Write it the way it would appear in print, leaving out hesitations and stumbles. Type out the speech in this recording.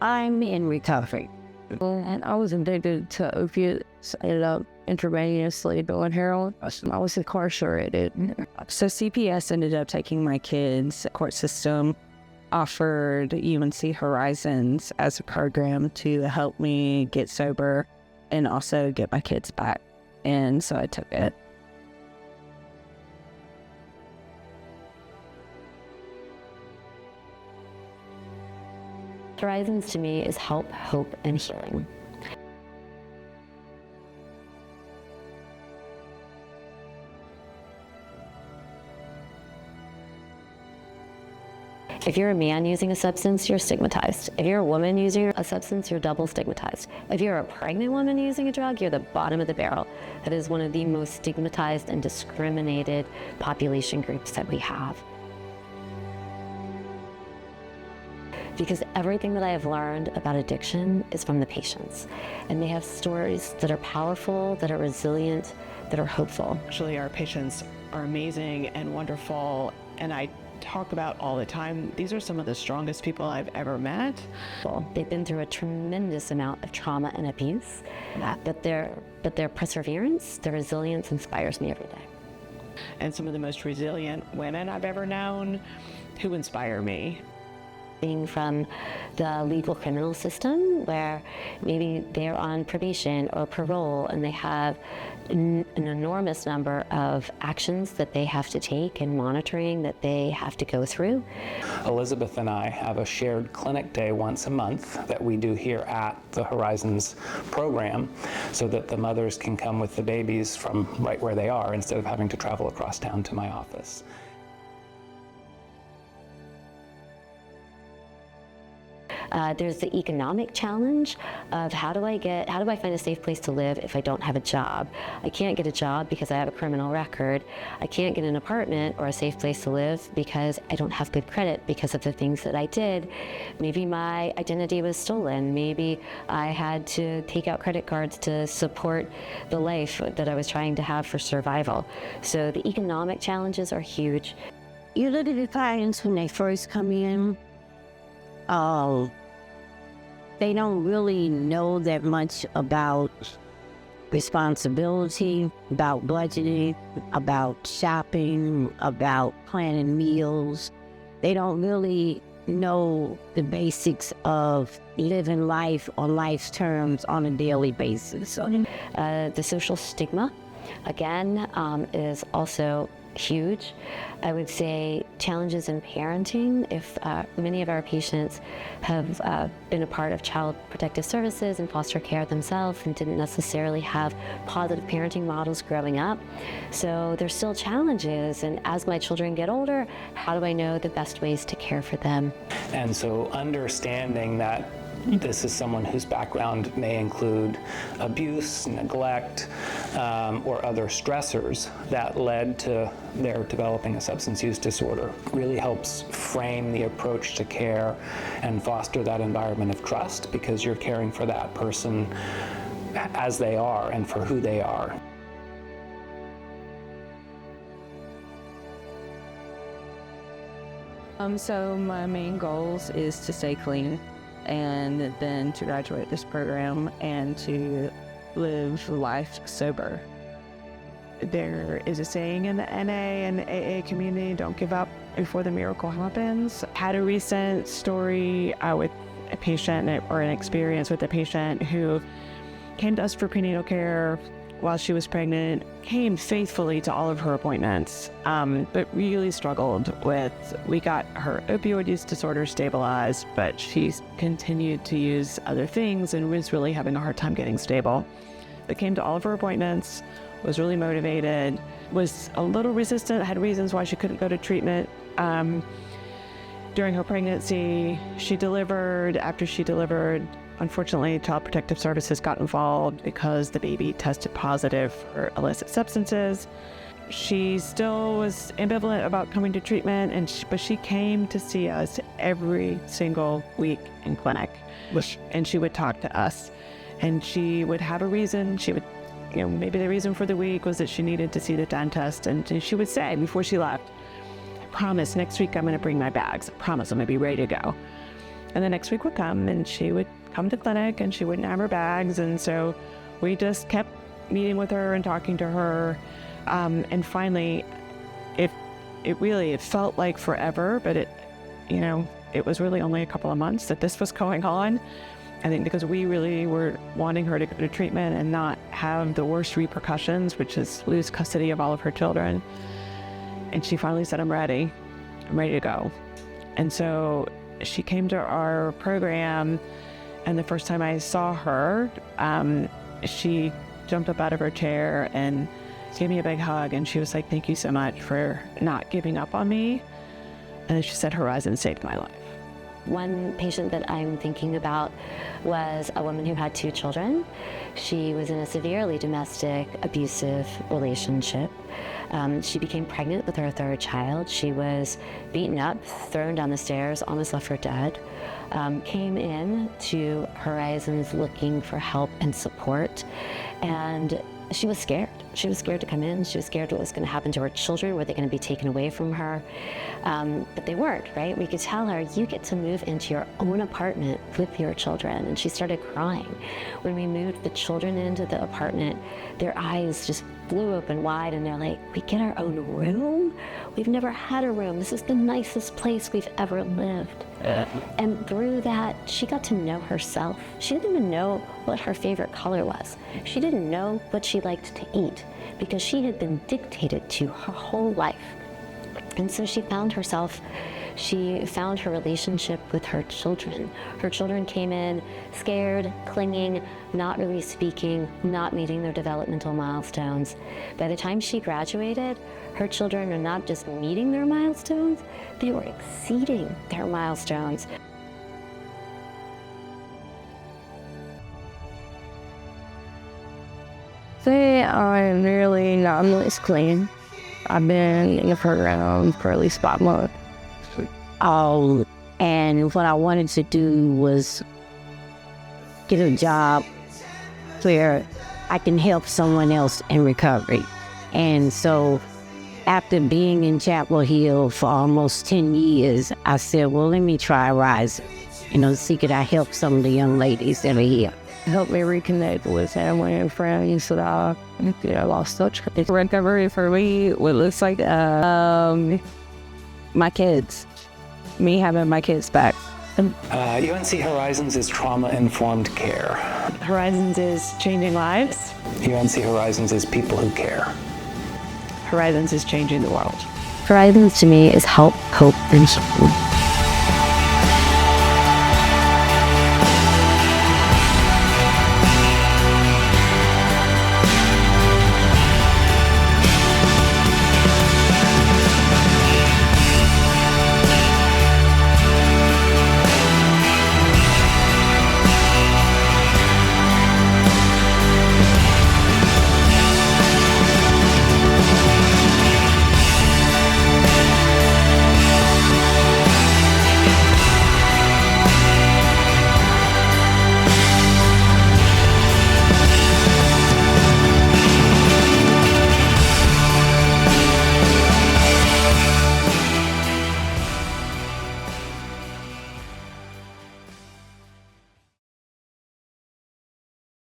I'm in recovery. And I was addicted to opiates. I ended up intravenously doing heroin. I was incarcerated. So CPS ended up taking my kids. The court system offered UNC Horizons as a program to help me get sober and also get my kids back. And so I took it. Horizons to me is help, hope, and healing. If you're a man using a substance, you're stigmatized. If you're a woman using a substance, you're double stigmatized. If you're a pregnant woman using a drug, you're the bottom of the barrel. That is one of the most stigmatized and discriminated population groups that we have. Because everything that I have learned about addiction is from the patients. And they have stories that are powerful, that are resilient, that are hopeful. Actually, our patients are amazing and wonderful, and I talk about all the time, these are some of the strongest people I've ever met. They've been through a tremendous amount of trauma and abuse, but their perseverance, their resilience inspires me every day. And some of the most resilient women I've ever known who inspire me. Being from the legal criminal system where maybe they're on probation or parole and they have an enormous number of actions that they have to take and monitoring that they have to go through. Elizabeth and I have a shared clinic day once a month that we do here at the Horizons program so that the mothers can come with the babies from right where they are instead of having to travel across town to my office. There's the economic challenge of how do I find a safe place to live if I don't have a job? I can't get a job because I have a criminal record. I can't get an apartment or a safe place to live because I don't have good credit because of the things that I did. Maybe my identity was stolen. Maybe I had to take out credit cards to support the life that I was trying to have for survival. So the economic challenges are huge. You look at the clients when they first come in, they don't really know that much about responsibility, about budgeting, about shopping, about planning meals. They don't really know the basics of living life on life's terms on a daily basis. The social stigma, again, is also huge. I would say challenges in parenting. If many of our patients have been a part of child protective services and foster care themselves and didn't necessarily have positive parenting models growing up. So there's still challenges, and as my children get older, how do I know the best ways to care for them? And so understanding that this is someone whose background may include abuse, neglect, or other stressors that led to their developing a substance use disorder really helps frame the approach to care and foster that environment of trust because you're caring for that person as they are and for who they are. So my main goals is to stay clean and then to graduate this program and to live life sober. There is a saying in the NA and AA community, don't give up before the miracle happens. Had a recent story with a patient or an experience with a patient who came to us for prenatal care while she was pregnant, came faithfully to all of her appointments, but really struggled with, we got her opioid use disorder stabilized, but she's continued to use other things and was really having a hard time getting stable. But came to all of her appointments, was really motivated, was a little resistant, had reasons why she couldn't go to treatment. During her pregnancy, she delivered. After she delivered, unfortunately, Child Protective Services got involved because the baby tested positive for illicit substances. She still was ambivalent about coming to treatment, but she came to see us every single week in clinic. And she would talk to us, and she would have a reason. She would, maybe the reason for the week was that she needed to see the dentist, and she would say before she left, "I promise next week I'm going to bring my bags. I promise I'm going to be ready to go." And the next week would come, and she would come to clinic, and she wouldn't have her bags. And so we just kept meeting with her and talking to her. And finally, it felt like forever, but it was really only a couple of months that this was going on. I think because we really were wanting her to go to treatment and not have the worst repercussions, which is lose custody of all of her children. And she finally said, I'm ready to go. And so she came to our program, and the first time I saw her, she jumped up out of her chair and gave me a big hug, and she was like, thank you so much for not giving up on me. And then she said, Horizon saved my life. One patient that I'm thinking about was a woman who had 2 children. She was in a severely domestic abusive relationship. She became pregnant with her 3rd child. She was beaten up, thrown down the stairs, almost left for dead. Came in to Horizons looking for help and support, and she was scared. She was scared to come in. She was scared what was going to happen to her children. Were they going to be taken away from her? But they weren't, right? We could tell her, you get to move into your own apartment with your children. And she started crying. When we moved the children into the apartment, their eyes just flew open wide, and they're like, we get our own room? We've never had a room. This is the nicest place we've ever lived. And through that, she got to know herself. She didn't even know what her favorite color was. She didn't know what she liked to eat because she had been dictated to her whole life. And so she found herself. She found her relationship with her children. Her children came in scared, clinging, not really speaking, not meeting their developmental milestones. By the time she graduated, her children were not just meeting their milestones, they were exceeding their milestones. Say I'm nearly 9 months clean. I've been in the program for at least 5 months. And what I wanted to do was get a job where I can help someone else in recovery. And so after being in Chapel Hill for almost 10 years, I said, well, let me try Rise. See could I help some of the young ladies that are here. Helped me reconnect with family and friends that I lost touch with. Recovery for me, what looks like my kids. Me having my kids back. UNC Horizons is trauma-informed care. Horizons is changing lives. UNC Horizons is people who care. Horizons is changing the world. Horizons to me is help, hope, and support.